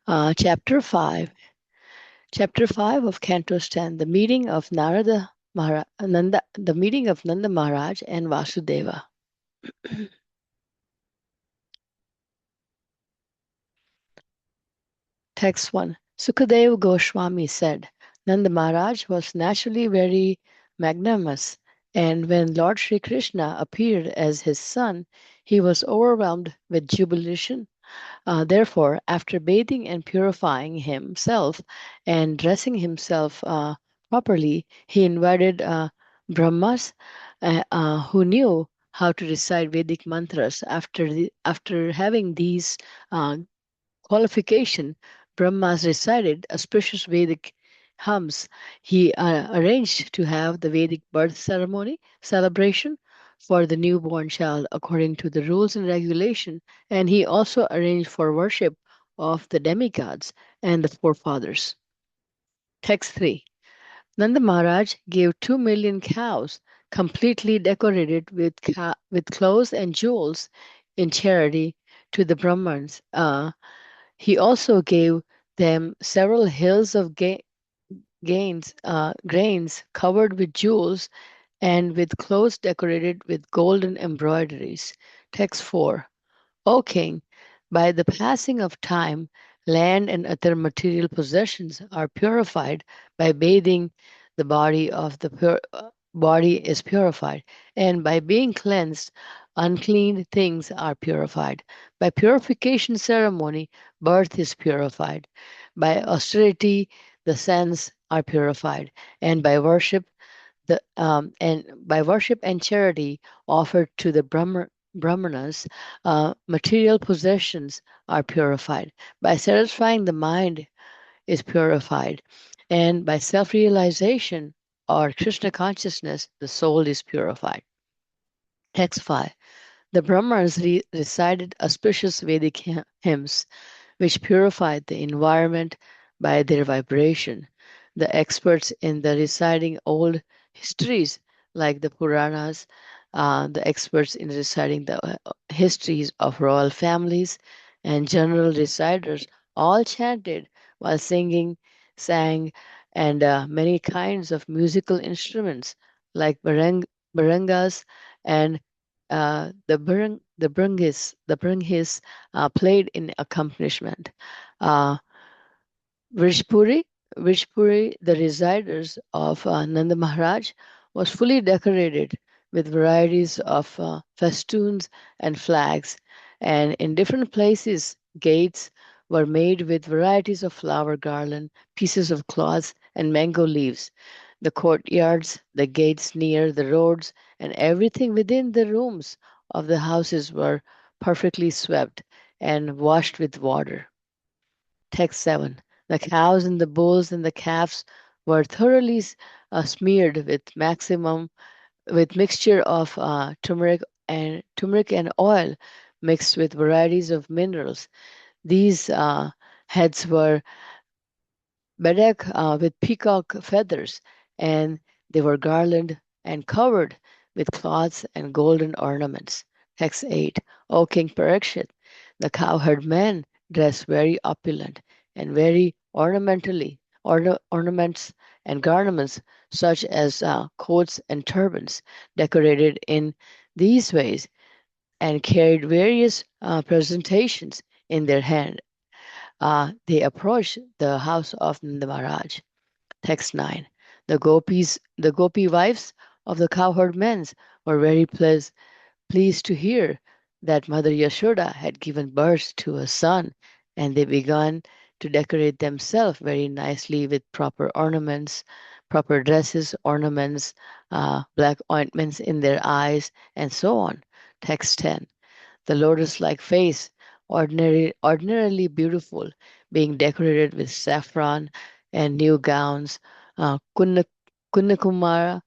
Chapter 5. Chapter 5 of Canto 10. The meeting of the meeting of Nanda Maharaj and Vasudeva. Text 1. Sukadeva Goswami said, Nanda Maharaj was naturally very magnanimous, and when Lord Sri Krishna appeared as his son, he was overwhelmed with jubilation. Therefore, after bathing and purifying himself and dressing himself properly, he invited Brahmas, who knew how to recite Vedic mantras. After having these uh, qualification, Brahmas recited auspicious Vedic hymns. He arranged to have the Vedic birth ceremony celebration for the newborn child according to the rules and regulation, and he also arranged for worship of the demigods and the forefathers. Text 3. Nanda Maharaj gave 2 million cows completely decorated with clothes and jewels in charity to the Brahmins. He also gave them several hills of grains covered with jewels and with clothes decorated with golden embroideries. Text 4. O king, by the passing of time, land and other material possessions are purified by bathing the body of the body is purified, and by being cleansed, unclean things are purified. By purification ceremony, birth is purified. By austerity, the senses are purified, and by worship and charity offered to the Brahmanas, material possessions are purified. By satisfying the mind is purified, and by self-realization or Krishna consciousness, the soul is purified. Text 5. The Brahmanas recited auspicious Vedic hymns which purified the environment by their vibration. The experts in the reciting old histories, like the Puranas, the experts in reciting the histories of royal families, and general reciters all chanted while sang, and many kinds of musical instruments like barangas and the brunghis played in accompaniment. Uh, Vrishpuri, the residers of Nanda Maharaj, was fully decorated with varieties of festoons and flags, and in different places, gates were made with varieties of flower garland, pieces of cloths, and mango leaves. The courtyards, the gates near the roads, and everything within the rooms of the houses were perfectly swept and washed with water. Text 7. The cows and the bulls and the calves were thoroughly smeared with mixture of turmeric and oil mixed with varieties of minerals. These heads were bedecked with peacock feathers, and they were garlanded and covered with cloths and golden ornaments. Text 8. O King Parikshit, the cowherd men dressed very opulent and very ornaments and garments such as coats and turbans decorated in these ways and carried various presentations in their hand. They approached the house of Nanda Maharaj. Text 9. The gopi wives of the cowherd men were very pleased to hear that Mother Yashoda had given birth to a son, and they began to decorate themselves very nicely with proper ornaments, proper dresses, ornaments, black ointments in their eyes, and so on. Text 10. The lotus-like face, ordinarily beautiful, being decorated with saffron and new gowns, Kunnakumara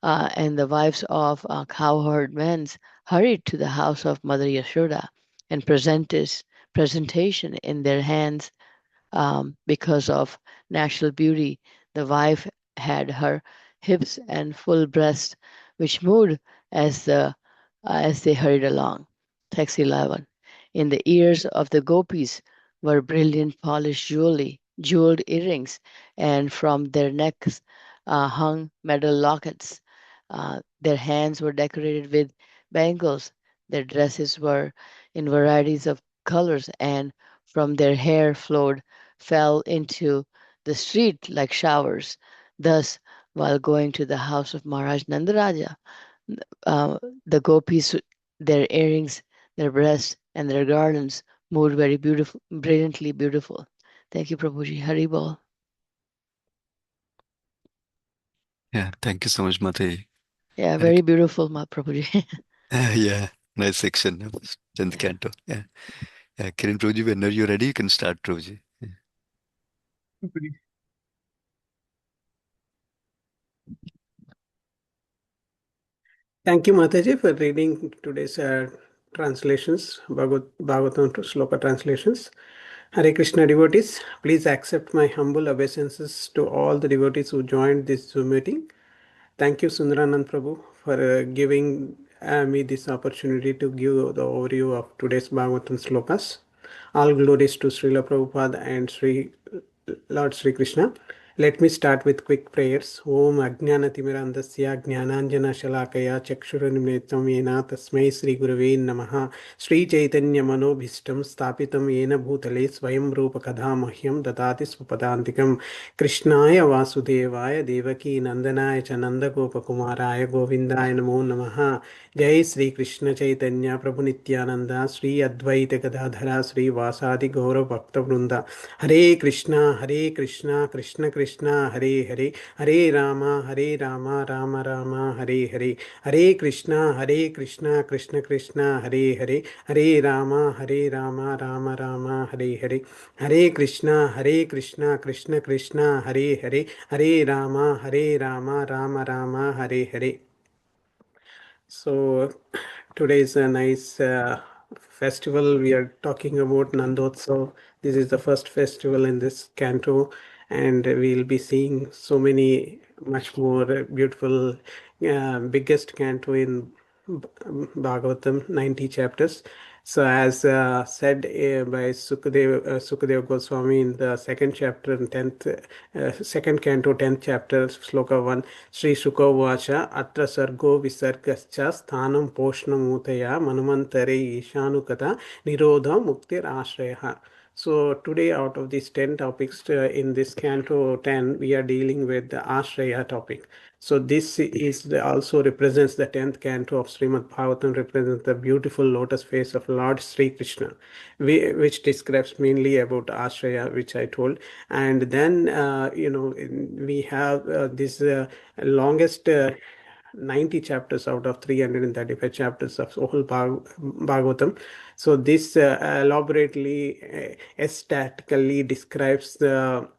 and the wives of cowherd men hurried to the house of Mother Yashoda and presentation in their hands because of natural beauty. The wife had her hips and full breast, which moved as they hurried along. Text 11. In the ears of the gopis were brilliant polished jeweled earrings, and from their necks hung metal lockets. Their hands were decorated with bangles. Their dresses were in varieties of colors, and from their hair flowed fell into the street like showers. Thus, while going to the house of Maharaj Nandaraja, uh, the gopis, their earrings, their breasts, and their garlands moved very beautiful, brilliantly beautiful. Thank you, Prabhuji. Hari Bol. Yeah, thank you so much, Mate. Yeah, Hare very beautiful, Ma Prabhuji. Yeah, nice section of 10th Yeah. canto. Yeah. Yeah, Kiran Prabhuji, whenever you're ready, you can start, Prabhuji. Yeah. Thank you, Mataji, for reading today's translations, Bhagavatam to Sloka translations. Hare Krishna devotees, please accept my humble obeisances to all the devotees who joined this Zoom meeting. Thank you, Sundaranand Prabhu, for giving me this opportunity to give the overview of today's Bhagavatam slokas. All glories to Srila Prabhupada and Lord Sri Krishna. Let me start with quick prayers. Om Ajnanatimirandasya Jnananjana Shalakaya Chakshuranimetam Yena Tasmai Sri Gurave Namaha Sri Chaitanya Manobhishtam Stapitam Yena Bhutale Swayam Rupa Kadhamahyam Dadati Swapadantikam Krishnaya Vasudevaya Devaki Nandanaya Chananda Gopakumaraya Govindaya Namo Namaha Jai Sri Krishna Chaitanya Prabhu Nityananda Sri Advaita Gadadhara Sri Vasadi Gaura Bhakta Vrinda Hare Krishna, Krishna Krishna, Hare Hare, Hare Rama, Rama Rama, Hare Hare, Hare Krishna, Krishna Krishna, Hare Hare, Hare Rama, Rama Rama, Hare Hare, Hare Krishna, Krishna Krishna, Hare Hare, Hare Rama, Rama Rama, Hare Hare. So today is a nice festival. We are talking about Nandotsav. This is the first festival in this canto, and we'll be seeing so many much more beautiful, biggest canto in Bhagavatam, 90 chapters. So, as said by Sukadev Goswami in the second chapter and second canto, 10th chapter, sloka 1, Sri Shuka Vacha, Atra Sargo Visargascha, Sthanam Poshnamutaya, Manumantare Ishanukata, Nirodha Muktir Ashreha. So today, out of these 10 topics in this Canto 10, we are dealing with the Ashraya topic. So this also represents the 10th canto of Srimad Bhagavatam, represents the beautiful lotus face of Lord Sri Krishna, which describes mainly about Ashraya, which I told. And then, we have this longest 90 chapters out of 335 chapters of whole Bhagavatam. So this elaborately, ecstatically describes the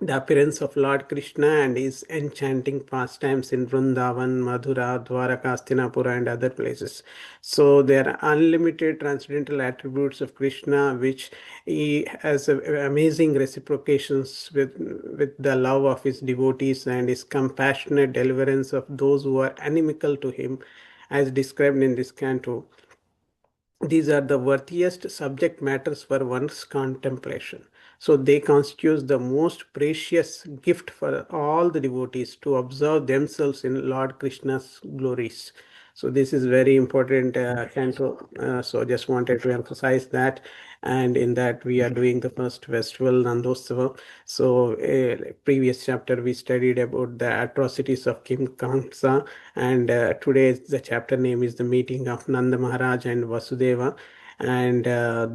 appearance of Lord Krishna and his enchanting pastimes in Vrindavan, Madhura, Dwaraka, Hastinapura, and other places. So there are unlimited transcendental attributes of Krishna, which he has amazing reciprocations with the love of his devotees and his compassionate deliverance of those who are inimical to him, as described in this canto. These are the worthiest subject matters for one's contemplation. So they constitute the most precious gift for all the devotees to observe themselves in Lord Krishna's glories. So this is very important canto. So just wanted to emphasize that. And in that we are doing the first festival Nandosava. So previous chapter we studied about the atrocities of King Kamsa, and today the chapter name is the meeting of Nanda Maharaj and Vasudeva. And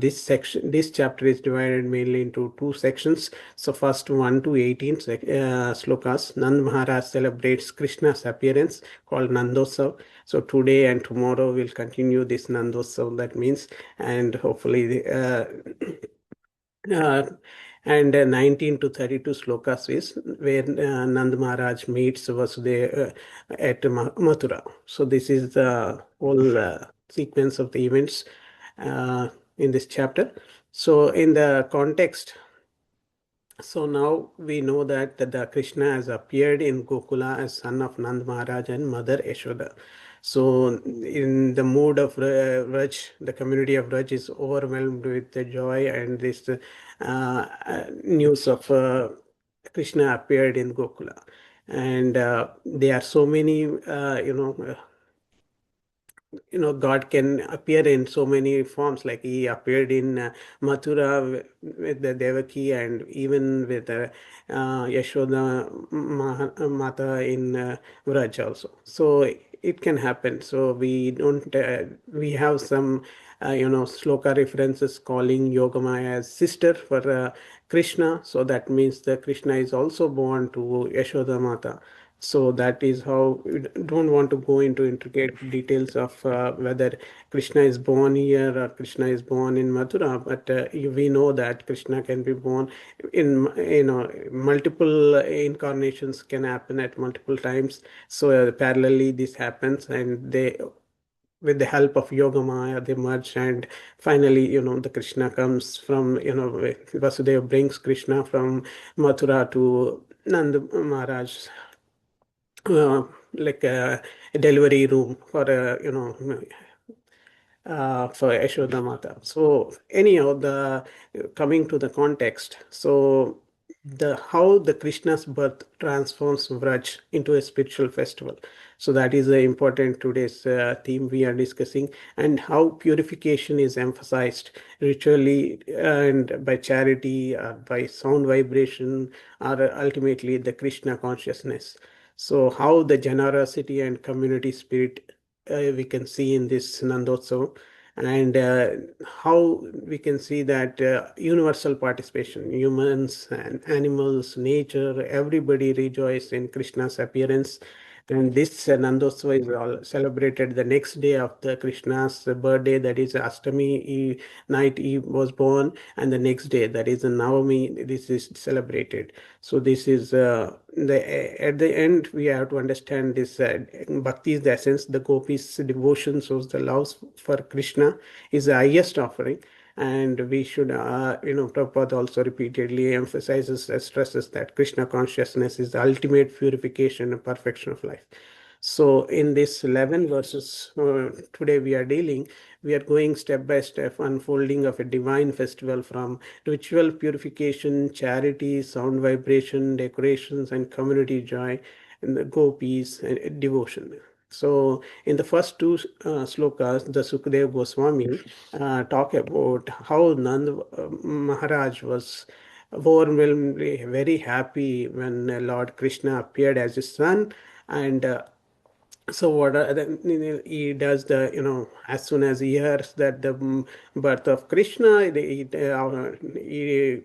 this chapter is divided mainly into two sections. So first 1 to 18 slokas. Nand Maharaj celebrates Krishna's appearance called Nandosav. So today and tomorrow we'll continue this Nandosav, that means, and hopefully uh, and 19 to 32 slokas is where Nand Maharaj meets Vasudeva at Mathura. So this is the whole sequence of the events uh, in this chapter. So in the context, so now we know that the Krishna has appeared in Gokula as son of Nand Maharaj and mother Yashoda. So in the mood of Raj, the community of Raj is overwhelmed with the joy, and this news of Krishna appeared in Gokula. And there are so many, God can appear in so many forms. Like he appeared in Mathura with the Devaki, and even with Yashoda Mata in Vraj also. So it can happen. So we don't. We have some. Sloka references calling Yogamaya as sister for Krishna. So that means that Krishna is also born to Yashoda Mata. So that is how we don't want to go into intricate details of whether Krishna is born here or Krishna is born in Mathura, but we know that Krishna can be born in, multiple incarnations can happen at multiple times. So parallelly this happens, and they, with the help of Yogamaya, they merge, and finally, the Krishna comes from, Vasudeva brings Krishna from Mathura to Nand Maharaj, like a delivery room for for Yashoda Mata. So anyhow, the coming to the context, so the how the Krishna's birth transforms Vraj into a spiritual festival. So that is the important today's theme we are discussing, and how purification is emphasized ritually and by charity, by sound vibration, or ultimately the Krishna consciousness. So how the generosity and community spirit we can see in this Nandotsav, and how we can see that universal participation, humans and animals, nature, everybody rejoice in Krishna's appearance. And this Nandotsav is all celebrated the next day of the Krishna's birthday, that is Ashtami night he was born, and the next day, that is Navami, this is celebrated. So this is at the end we have to understand this bhakti is the essence. The gopis' devotion shows the love for Krishna is the highest offering, and we should, Prabhupada also repeatedly emphasizes, stresses that Krishna consciousness is the ultimate purification and perfection of life. So in this 11 verses today we are dealing, we are going step by step unfolding of a divine festival, from ritual purification, charity, sound vibration, decorations, and community joy, and the gopis and devotion. So in the first two slokas, the Sukadeva Goswami talk about how Nand Maharaj was overwhelmingly very happy when Lord Krishna appeared as his son, and so what he does, the as soon as he hears that the birth of Krishna, he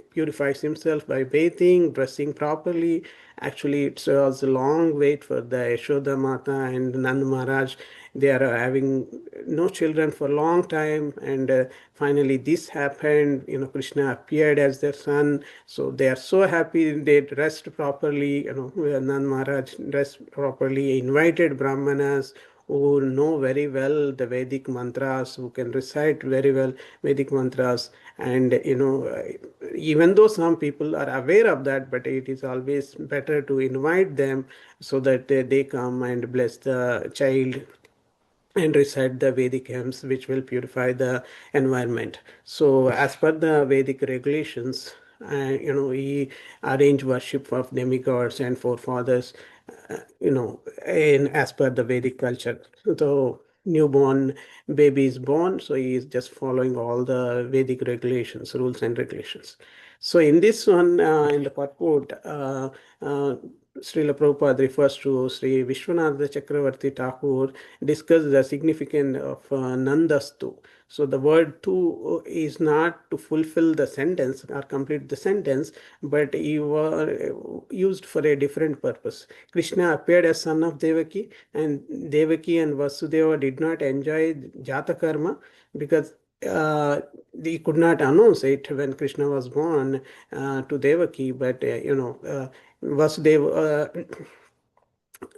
purifies himself by bathing, dressing properly. Actually, it was a long wait for the Yashoda Mata and Nand Maharaj. They are having no children for a long time, and finally this happened. Krishna appeared as their son, so they are so happy. They dressed properly. Nand Maharaj dressed properly, invited Brahmanas who know very well the Vedic mantras, who can recite very well Vedic mantras. And even though some people are aware of that, but it is always better to invite them so that they come and bless the child and recite the Vedic hymns, which will purify the environment. So, as per the Vedic regulations, we arrange worship of demigods and forefathers, in as per the Vedic culture. So, newborn baby is born, so he is just following all the Vedic regulations, rules and regulations. So in this one, in the purport, Srila Prabhupada refers to Sri Vishwanath Chakravarti Thakur, discuss the significance of Nandastu. So the word tu is not to fulfill the sentence or complete the sentence, but he was used for a different purpose. Krishna appeared as son of Devaki, and Devaki and Vasudeva did not enjoy Jata Karma because he could not announce it when Krishna was born to Devaki, but Vasudeva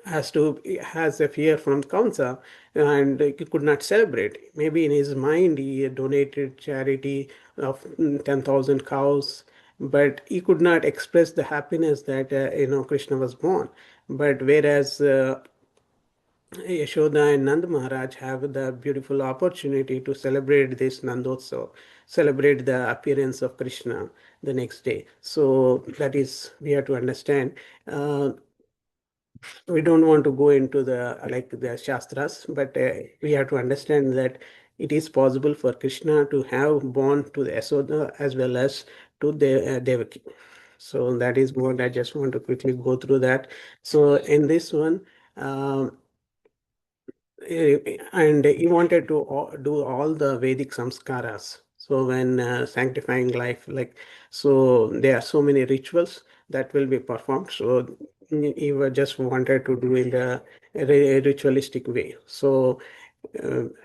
has a fear from Kamsa, and he could not celebrate. Maybe in his mind he donated charity of 10,000 cows, but he could not express the happiness that Krishna was born. But whereas Yashoda and Nand Maharaj have the beautiful opportunity to celebrate this Nandotsav, celebrate the appearance of Krishna the next day. So that is, we have to understand. We don't want to go into the Shastras, but we have to understand that it is possible for Krishna to have born to the Yashoda as well as to the Devaki. So that is what I just want to quickly go through that. So in this one, um, and he wanted to do all the Vedic samskaras. So when sanctifying life, like, so there are so many rituals that will be performed. So he just wanted to do in the ritualistic way. So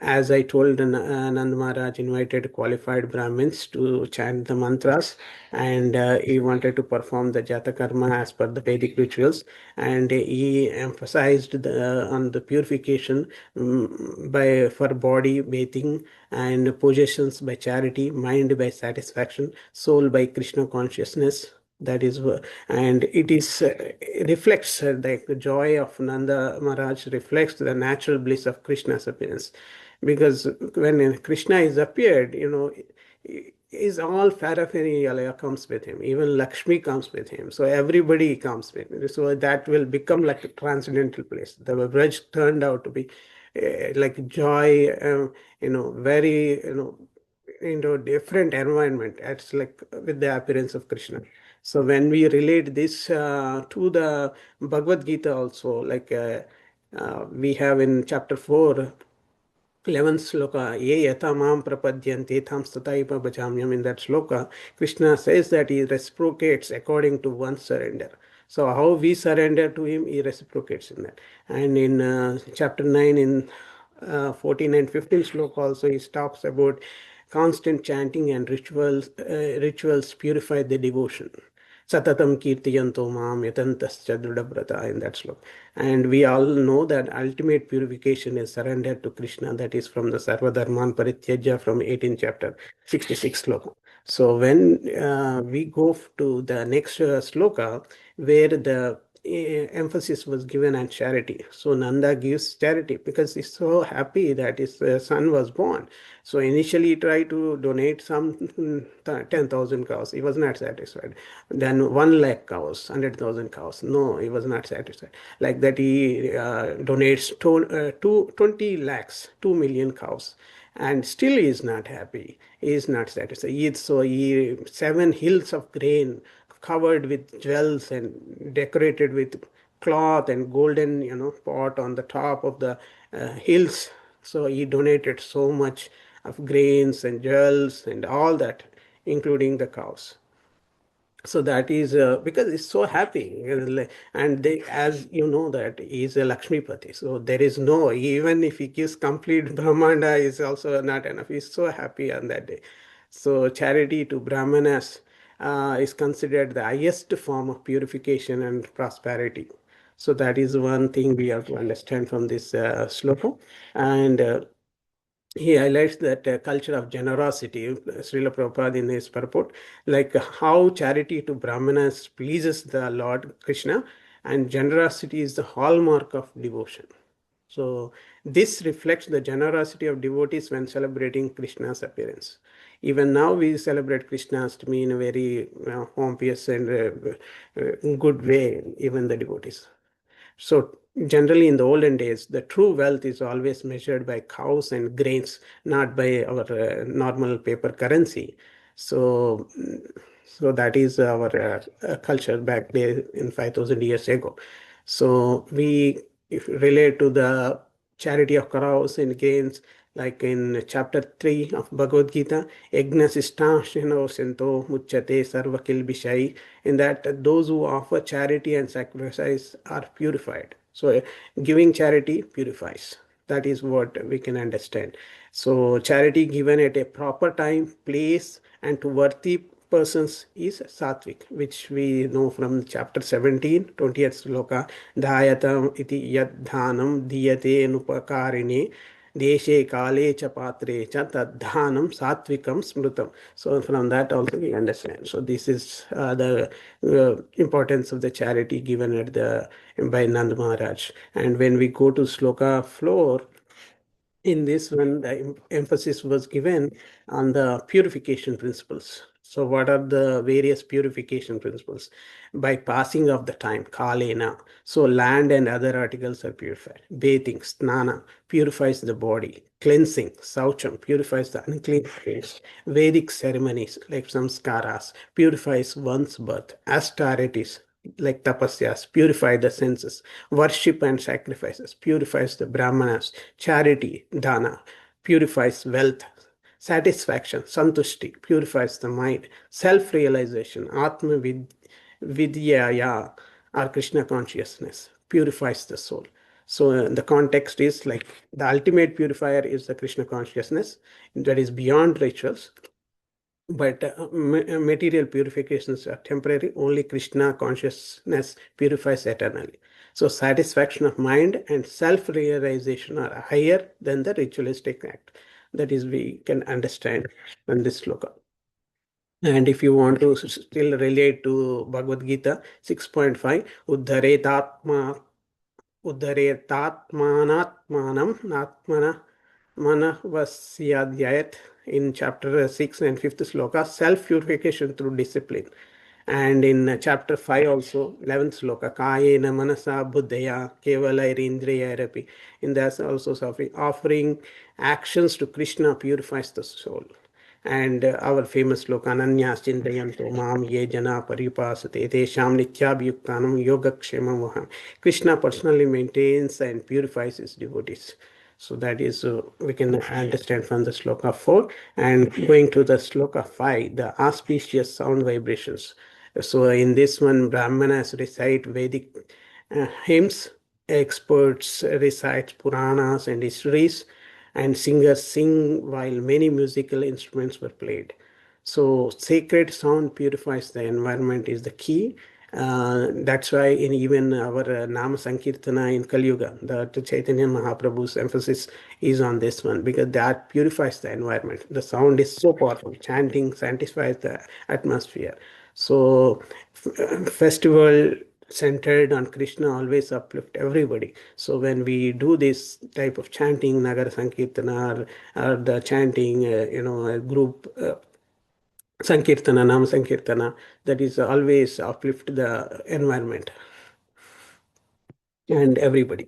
as I told, Nand Maharaj invited qualified Brahmins to chant the mantras, and he wanted to perform the Jata Karma as per the Vedic rituals, and he emphasized on the purification by for body bathing, and possessions by charity, mind by satisfaction, soul by Krishna consciousness. That is, and it is reflects the joy of Nanda Maharaj reflects the natural bliss of Krishna's appearance, because when Krishna is appeared, is all paraphernalia comes with him. Even Lakshmi comes with him. So everybody comes with him. So that will become like a transcendental place. The Braj turned out to be like joy, very, different environment. It's like with the appearance of Krishna. So when we relate this to the Bhagavad Gita also, like we have in chapter 4, 11th sloka, ye yata mam prapadyanti tham stataipa bhajamyam. In that sloka, Krishna says that he reciprocates according to one's surrender. So how we surrender to him, he reciprocates in that. And in chapter 9, in 14 and 15 sloka also, he talks about constant chanting and rituals purify the devotion. Satatam kirtiyanto mam yatantascha drudabrata, in that slok. And we all know that ultimate purification is surrender to Krishna. That is from the Sarvadharman Parityajya from 18th chapter, 66 sloka. So when we go to the next sloka, where the emphasis was given on charity. So Nanda gives charity because he's so happy that his son was born. So initially he tried to donate some 10,000 cows. He was not satisfied. Then 1 lakh cows, 100,000 cows. No, he was not satisfied. Like that he donates 20 lakhs, 2 million cows. And still he is not happy. He is not satisfied. So he 7 hills of grain covered with jewels and decorated with cloth and golden, pot on the top of the hills. So he donated so much of grains and jewels and all that, including the cows. So that is because it's so happy, and they, as you know, that he is a Lakshmipati. So there is no, even if he gives complete Brahmanda, is also not enough. He's so happy on that day. So charity to Brahmanas is considered the highest form of purification and prosperity. So that is one thing we have to understand from this sloka. And he highlights that culture of generosity, Srila Prabhupada in his purport, like how charity to Brahmanas pleases the Lord Krishna, and generosity is the hallmark of devotion. So this reflects the generosity of devotees when celebrating Krishna's appearance. Even now we celebrate Krishnastami in a very pompous and good way, even the devotees. So generally in the olden days, the true wealth is always measured by cows and grains, not by our normal paper currency. So, so that is our culture back there in 5,000 years ago. So we if relate to the charity of cows and grains, like in chapter 3 of Bhagavad Gita, Yajnasishta Sento Muchate Sarva Kilbishai, in that those who offer charity and sacrifice are purified. So giving charity purifies. That is what we can understand. So charity given at a proper time, place, and to worthy persons is sattvic, which we know from chapter 17, 20th sloka, dhayatam iti yad dhanam diyate nupakarine Deshe kale cha patre cha tadhanam satvikam smrutam. So from that also we understand. So this is the importance of the charity given at the by Nand Maharaj. And when we go to Sloka 4, in this one, the emphasis was given on the purification principles. So, what are the various purification principles? By passing of the time, kalena. So, land and other articles are purified. Bathing, snana, purifies the body. Cleansing, saucham, purifies the unclean things. Vedic ceremonies like samskaras purifies one's birth. Austerities like tapasyas purify the senses. Worship and sacrifices purifies the brahmanas. Charity, dana, purifies wealth. Satisfaction, santushti, purifies the mind. Self-realization, atma vidyaya, or Krishna consciousness, purifies the soul. So the context is like the ultimate purifier is the Krishna consciousness that is beyond rituals. But material purifications are temporary. Only Krishna consciousness purifies eternally. So satisfaction of mind and self-realization are higher than the ritualistic act. That is, we can understand from this sloka. And if you want to still relate to Bhagavad Gita 6.5, Uddharetatma Uddharetatmanatmanam Natmana Manavasyadhyayat in chapter 6 and 5th sloka, self-purification through discipline. And in chapter 5 also, 11th sloka, Kayena Manasa Buddhaya Kevala in that also offering actions to Krishna purifies the soul. And our famous sloka, Ananyas Chintayanto Mam Ye Jana Paripasate Tesham Nityabhyuktanam Yogakshemam Vaham. Krishna personally maintains and purifies his devotees. So that is, we can understand from the sloka 4. And going to the sloka 5, the auspicious sound vibrations. So in this one, Brahmanas recite Vedic hymns, experts recite Puranas and histories, and singers sing while many musical instruments were played. So sacred sound purifies the environment is the key. That's why in even our Nama Sankirtana in Kali Yuga, the Chaitanya Mahaprabhu's emphasis is on this one because that purifies the environment. The sound is so powerful. Chanting sanctifies the atmosphere. So festival centered on Krishna always uplift everybody. So when we do this type of chanting, Nagara Sankirtana or the chanting, a group Sankirtana, Nam Sankirtana, that is always uplift the environment and everybody.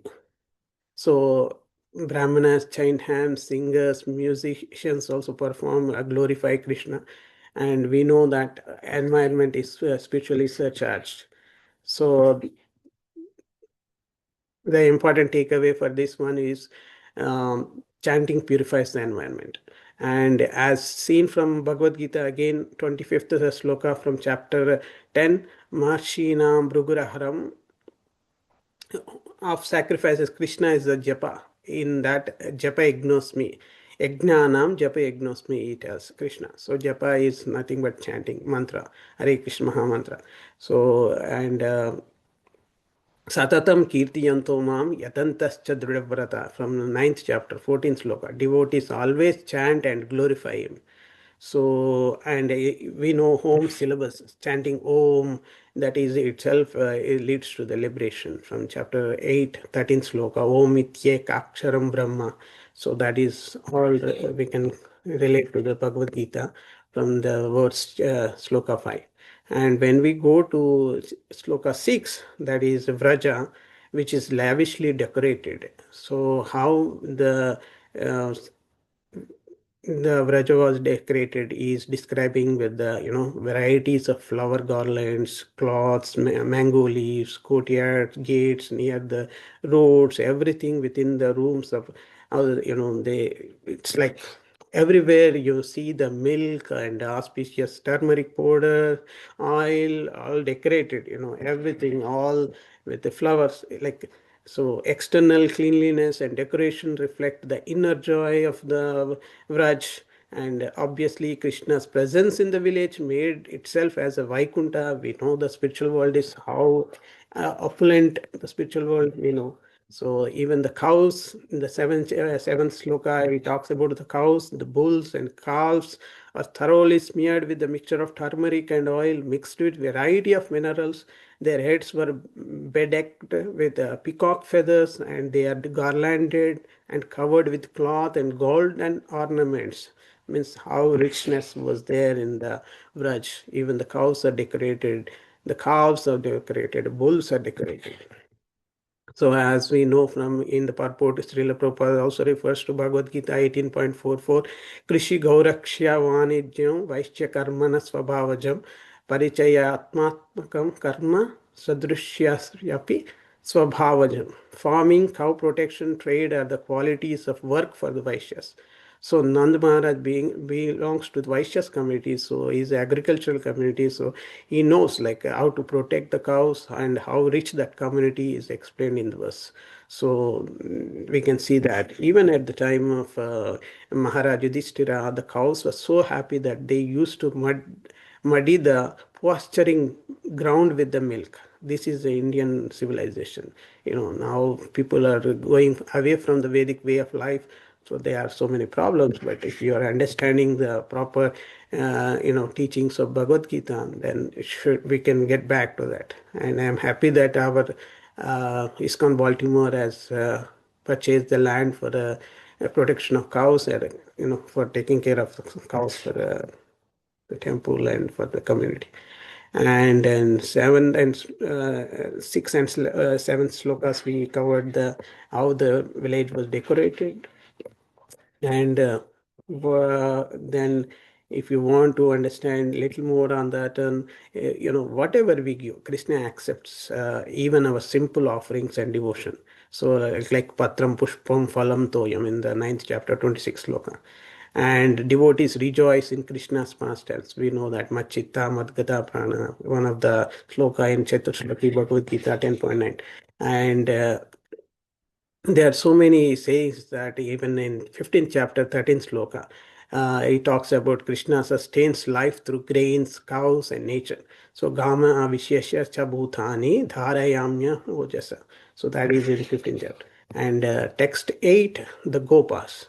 So Brahmanas, chant hymns, singers, musicians also perform, glorify Krishna. And we know that environment is spiritually surcharged. So the important takeaway for this one is chanting purifies the environment. And as seen from Bhagavad Gita, again, 25th sloka from chapter 10, Maharshinam Bhruguraharam of sacrifices, Krishna is the japa. In that, japa ignosmi. Yajnanam japa ignosmi, it tells Krishna. So japa is nothing but chanting, mantra, Hare Krishna Maha Mantra. So, and Satatam kirtiyanto mam yatantascha dృఢవ్రత from the 9th chapter, 14th sloka. Devotees always chant and glorify him. So, and we know Om syllabus, chanting Om, that is itself it leads to the liberation from chapter 8, 13th sloka, Om ityek aksharam brahma. So that is all we can relate to the Bhagavad Gita from the words sloka 5. And when we go to sloka 6, that is Vraja, which is lavishly decorated. So how uh, the Vraja was decorated is describing with the varieties of flower garlands, cloths, mango leaves, courtyards, gates near the roads, everything within the rooms of they it's like everywhere you see the milk and auspicious turmeric powder, oil, all decorated, everything all with the flowers like. So external cleanliness and decoration reflect the inner joy of the Vraj. And obviously, Krishna's presence in the village made itself as a Vaikunta. We know the spiritual world is how opulent the spiritual world, we know. So even the cows in the seventh sloka, he talks about the cows, the bulls and calves are thoroughly smeared with the mixture of turmeric and oil mixed with variety of minerals. Their heads were bedecked with peacock feathers, and they are garlanded and covered with cloth and gold and ornaments. Means how richness was there in the Vraj. Even the cows are decorated, the calves are decorated, bulls are decorated. So as we know from in the purport, Srila Prabhupada also refers to Bhagavad Gita 18.44, Krishi Gauraksha Vanijyam Vaishya Karmana Svabhavajam Parichaya Atmatmakam Karma Sadrishyasyapi Swabhavajam. Farming, cow protection, trade are the qualities of work for the Vaishyas. So Nand Maharaj belongs to the Vaishyas community, so he's agricultural community, so he knows like how to protect the cows and how rich that community is explained in the verse. So we can see that even at the time of Maharaj Yudhishthira, the cows were so happy that they used to muddy the pasturing ground with the milk. This is the Indian civilization. Now people are going away from the Vedic way of life, so there are so many problems. But if you are understanding the proper teachings of Bhagavad Gita, then we can get back to that. And I'm happy that our ISKCON Baltimore has purchased the land for the protection of cows, and for taking care of the cows for the temple and for the community. And then seven and six and seventh slokas, we covered the how the village was decorated. And then if you want to understand little more on that, whatever we give, Krishna accepts even our simple offerings and devotion. So like Patram Pushpam Phalam Toyam in the ninth chapter, 26 sloka. And devotees rejoice in Krishna's pastimes. We know that Machitta Madgata Prana, one of the sloka in Chaturshloki Bhagavad Gita 10.9. And there are so many sayings that even in 15th chapter, 13th sloka, he talks about Krishna sustains life through grains, cows, and nature. So Gama Avishesha cha bhutani dharayamya ojasa. So that is in 15th chapter. And text 8, the Gopas.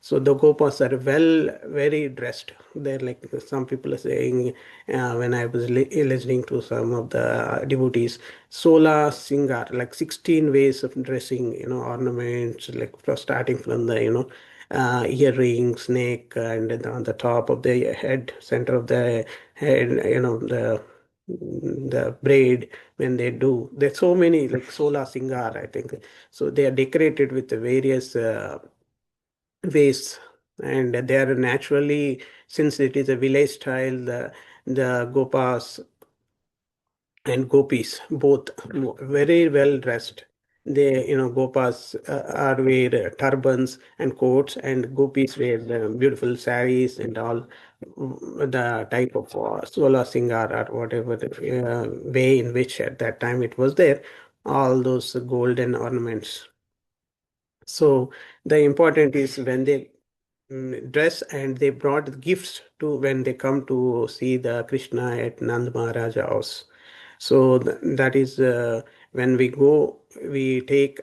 So the Gopas are very dressed. They're like some people are saying, when I was listening to some of the devotees, Sola Singar, like 16 ways of dressing, ornaments, like starting from the, earrings, neck, and then on the top of the head, center of the head, the braid when they do. There's so many, like Sola Singar, I think. So they are decorated with the various ways, and they are naturally, since it is a village style, the gopas and gopis both very well dressed. They, gopas are wear turbans and coats, and gopis wear the beautiful saris and all. The type of sola singar or whatever way in which at that time it was there, all those golden ornaments. So the important is when they dress, and they brought gifts to when they come to see the Krishna at Nand Maharaja house. So that is when we go, we take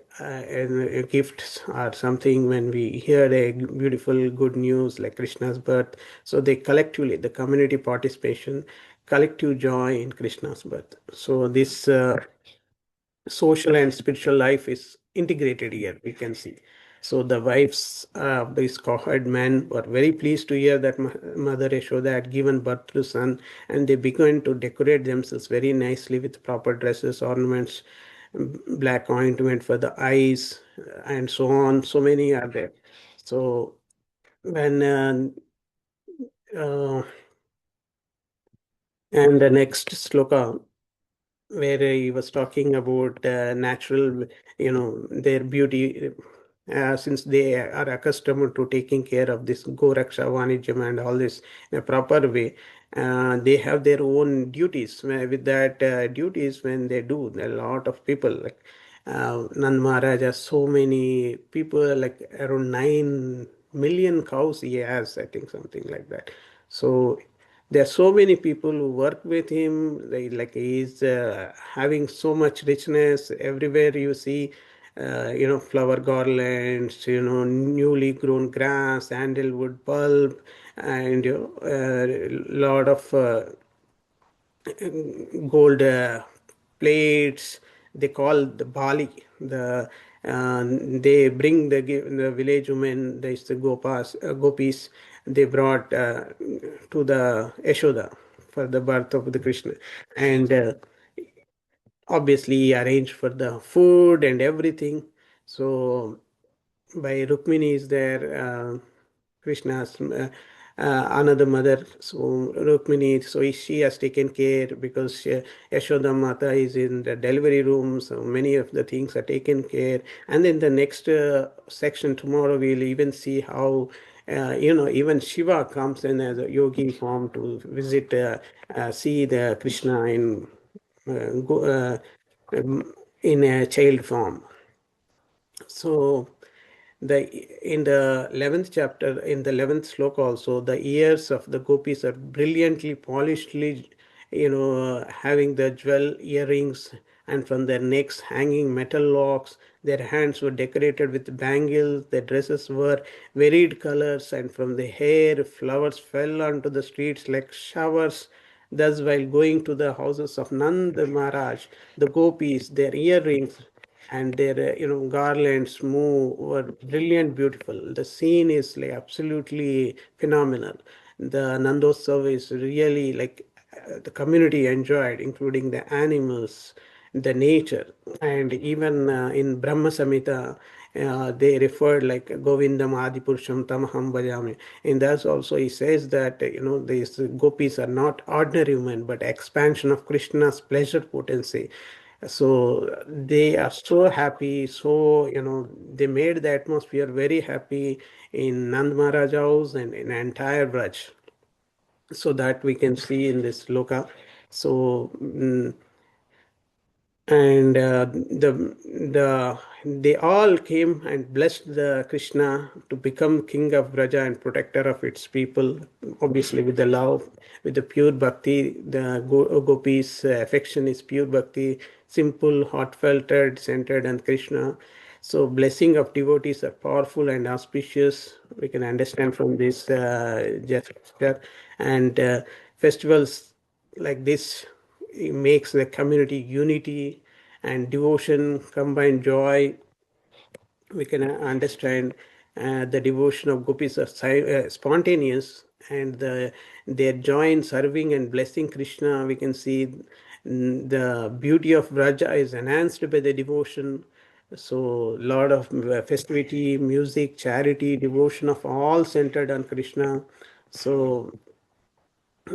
gifts or something when we hear a beautiful good news like Krishna's birth. So they collectively, the community participation, collective joy in Krishna's birth. So this social and spiritual life is integrated here, we can see. So the wives of these cowherd men were very pleased to hear that Mother Yashoda had given birth to son, and they began to decorate themselves very nicely with proper dresses, ornaments, black ointment for the eyes, and so on. So many are there. So when uh, and the next sloka, where he was talking about natural, their beauty, since they are accustomed to taking care of this Goraksha Vanijam and all this in a proper way. They have their own duties. With that duties, when they do, a lot of people like Nand Maharaj has so many people, like around 9 million cows he has, I think, something like that. So there are so many people who work with him. Like he's having so much richness everywhere you see. flower garlands, newly grown grass, sandalwood bulb, and a lot of gold plates. They call the bali. They bring the village women, there's the gopis. They brought to the Yashoda for the birth of the Krishna, and obviously arranged for the food and everything. So by Rukmini is there, Krishna's another mother. So Rukmini, so she has taken care because Yashoda Mata is in the delivery room. So many of the things are taken care. And then the next section tomorrow, we'll even see how. Even Shiva comes in as a yogi form to visit, see the Krishna uh, go, uh, in a child form. So the in the 11th chapter, in the 11th sloka also, the ears of the gopis are brilliantly polishedly, having the jewel earrings, and from their necks hanging metal locks. Their hands were decorated with bangles. Their dresses were varied colors, and from the hair flowers fell onto the streets like showers. Thus, while going to the houses of Nanda Maharaj, the gopis, their earrings and their garlands move were brilliant, beautiful. The scene is like absolutely phenomenal. The Nandotsav is really like the community enjoyed, including the animals, the nature, and even in Brahma Samhita, they referred like Govindam Adipurusham Tamaham Bhajami. In that also he says that these gopis are not ordinary women but expansion of Krishna's pleasure potency. So they are so happy. So they made the atmosphere very happy in Nand Maharaj house and in entire Braj. So that we can see in this loka. So and they all came and blessed the Krishna to become king of Braja and protector of its people, obviously with the love, with the pure bhakti. The gopis affection is pure bhakti, simple, heartfelt, centered on Krishna. So blessing of devotees are powerful and auspicious, we can understand from this gesture. And festivals like this, it makes the community unity and devotion, combined joy. We can understand the devotion of gopis are spontaneous, and their joy in serving and blessing Krishna. We can see the beauty of Vraja is enhanced by the devotion. So, lot of festivity, music, charity, devotion of all centered on Krishna. So,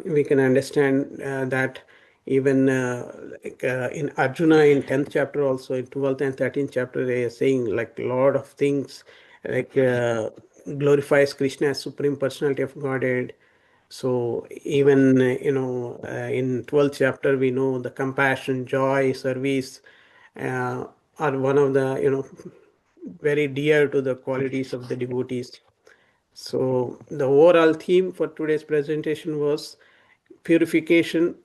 we can understand that even in Arjuna in 10th chapter, also in 12th and 13th chapter, they are saying like a lot of things like glorifies Krishna as supreme personality of Godhead. So even in 12th chapter we know the compassion, joy, service are one of the very dear to the qualities of the devotees. So the overall theme for today's presentation was purification,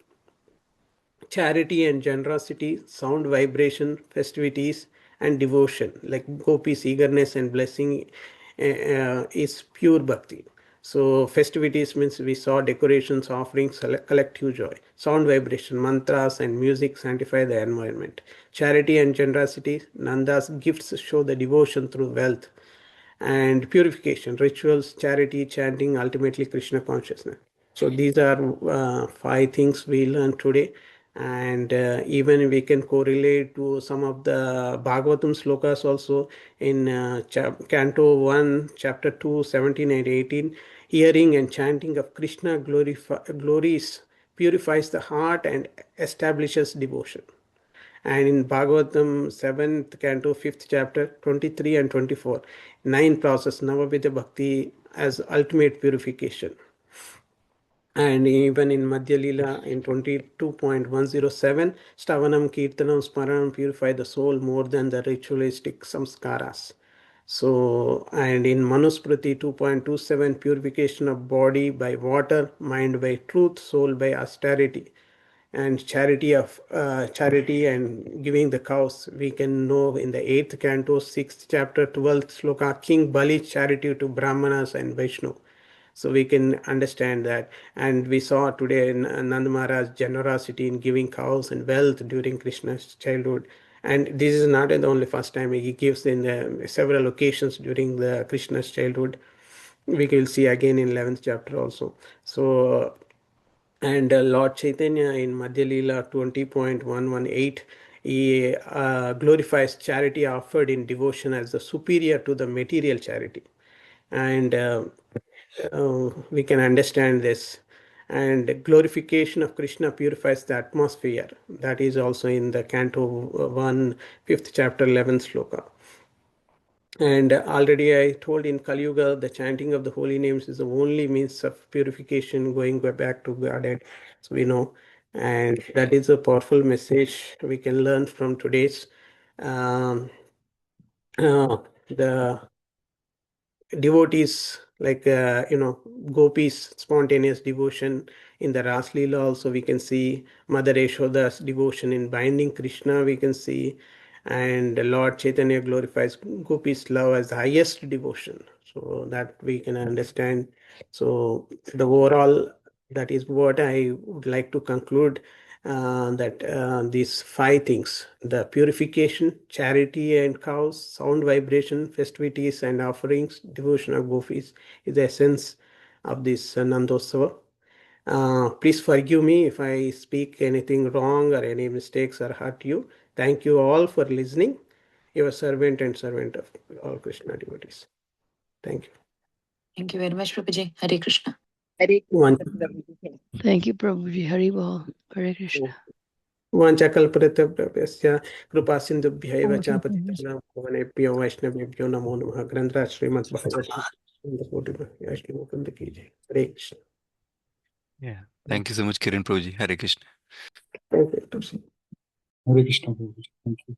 charity and generosity, sound vibration, festivities, and devotion. Like gopis, eagerness and blessing is pure bhakti. So festivities means we saw decorations, offerings, collective joy. Sound vibration, mantras and music sanctify the environment. Charity and generosity, Nanda's gifts show the devotion through wealth. And purification, rituals, charity, chanting, ultimately Krishna consciousness. So these are five things we learned today. And even we can correlate to some of the Bhagavatam slokas also in Canto 1, Chapter 2, 17 and 18. Hearing and chanting of Krishna glories purifies the heart and establishes devotion. And in Bhagavatam 7th canto 5th chapter 23 and 24, 9 process Navavidya Bhakti as ultimate purification. And even in Madhya Lila in 22.107, Stavanam Kirtanam Smaranam purify the soul more than the ritualistic samskaras. So, and in Manusmriti 2.27, purification of body by water, mind by truth, soul by austerity. and charity and giving the cows. We can know in the 8th canto, 6th chapter, 12th sloka, King Bali's charity to Brahmanas and Vaishnu. So we can understand that. And we saw today in Nand Maharaj's generosity in giving cows and wealth during Krishna's childhood. And this is not the only first time. He gives in several occasions during the Krishna's childhood. We will see again in 11th chapter also. So, and Lord Chaitanya in Madhya Leela 20.118, he glorifies charity offered in devotion as the superior to the material charity. And we can understand this. And glorification of Krishna purifies the atmosphere. That is also in the Canto 1, 5th chapter, 11th sloka. And already I told in Kali Yuga, the chanting of the holy names is the only means of purification, going back to Godhead. So we know, and that is a powerful message we can learn from today's. The devotees, like gopis spontaneous devotion in the Ras Leela, also we can see Mother Yashoda's devotion in binding Krishna, we can see. And Lord Chaitanya glorifies gopis love as the highest devotion, so that we can understand. So the overall, that is what I would like to conclude, that these five things: the purification, charity and cows, sound vibration, festivities and offerings, devotion of gopis, is the essence of this Nandosava. Please forgive me if I speak anything wrong or any mistakes or hurt you. Thank you all for listening. Your servant and servant of all Krishna devotees. Thank you. Thank you very much, Prabhuji. Hare Krishna. Thank you, Prabhuji. Hari Bol. Hare Krishna. वाञ्छाकल्पतरुभ्यश्च कृपा सिन्धुभ्य एव च पतितानां भुवनेभ्यो वैष्णवेभ्यो नमो नमः। ग्रन्थराज श्रीमद्भागवतम् वैष्णववृन्द की जय। हरे Krishna. Yeah. Thank you so much, Kiran Prabhuji. Hare Krishna. Thank you, Tusi. Hare Krishna, Prabhuji. Thank you.